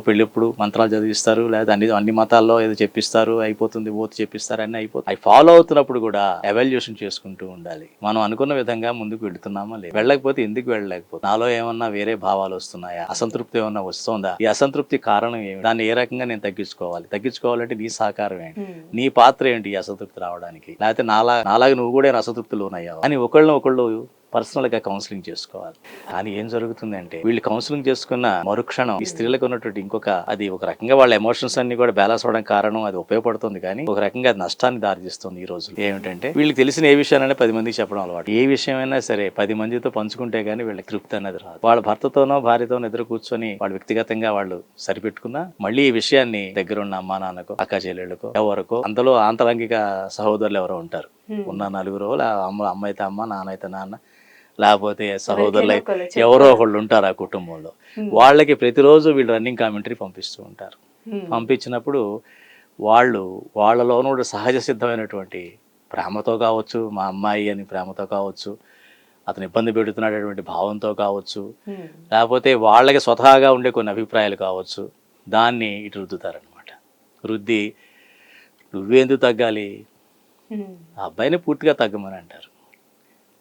పెళ్ళిప్పుడు మంత్రాలు చదివిస్తారు, లేదా అన్ని మతాల్లో ఏదో చెప్పిస్తారు, అయిపోతుంది, ఓతు చెప్పిస్తారు, అన్నీ అయిపోతుంది. అవి ఫాలో అవుతున్నప్పుడు కూడా ఎవాల్యుయేషన్ చేసుకుంటూ ఉండాలి. మనం అనుకున్న విధంగా ముందుకు వెళుతున్నామా లేదు, వెళ్ళకపోతే ఎందుకు వెళ్ళలేకపోతే, నాలో ఏమన్నా వేరే భావాలు వస్తున్నాయా, అసంతృప్తి ఏమన్నా వస్తుందా, ఈ అసంతృప్తి కారణం ఏమి, దాన్ని ఏ రకంగా నేను తగ్గించుకోవాలంటే నీ సహకారం ఏంటి, నీ పాత్ర ఏంటి ఈ అసంతృప్తి రావడానికి, లేకపోతే నాలాగా నువ్వు కూడా అసంతృప్తి లోనయ్యావు అని ఒకళ్ళు పర్సనల్ గా కౌన్సిలింగ్ చేసుకోవాలి. కానీ ఏం జరుగుతుందంటే వీళ్ళు కౌన్సిలింగ్ చేసుకున్న మరుక్షణం ఈ స్త్రీలకు ఉన్నటువంటి అది ఒక రకంగా వాళ్ళ ఎమోషన్స్ అన్ని కూడా బ్యాలెన్స్ అవడం కారణం అది ఉపయోగపడుతుంది, కానీ ఒక రకంగా అది నష్టాన్ని దారితీస్తుంది. ఈ రోజు ఏమిటంటే వీళ్ళకి తెలిసిన ఏ విషయాలైనా 10 మందికి చెప్పడం అలవాటు. ఏ విషయమైనా సరే 10 మందితో పంచుకుంటే గానీ వీళ్ళకి తృప్తి అనేది రాదు. వాళ్ళ భర్తతోనో భార్యతోనో ఎదురు కూర్చొని వాళ్ళు వ్యక్తిగతంగా వాళ్ళు సరిపెట్టుకున్నా మళ్ళీ ఈ విషయాన్ని దగ్గరున్న అమ్మా నాన్నకో అక్క చెల్లెళ్ళకో ఎవరికో అందులో ఆంతరంగిక సహోదరులు ఎవరో ఉంటారు, ఉన్న నలుగురు, అమ్మ అయితే అమ్మ, నాన్న అయితే నాన్న, లేకపోతే సహోదరులు ఎవరో ఒకళ్ళు ఉంటారు ఆ కుటుంబంలో. వాళ్ళకి ప్రతిరోజు వీళ్ళు రన్నింగ్ కామెంటరీ పంపిస్తూ ఉంటారు. పంపించినప్పుడు వాళ్ళలోనూ సహజ సిద్ధమైనటువంటి ప్రేమతో కావచ్చు, మా అమ్మాయి అని ప్రేమతో కావచ్చు, అతను ఇబ్బంది పెడుతున్నటువంటి భావంతో కావచ్చు, లేకపోతే వాళ్ళకి స్వతహాగా ఉండే కొన్ని అభిప్రాయాలు కావచ్చు, దాన్ని ఇటు రుద్దుతారనమాట. రుద్ది నువ్వెందుకు తగ్గాలి, ఆ అబ్బాయిని పూర్తిగా తగ్గమని అంటారు.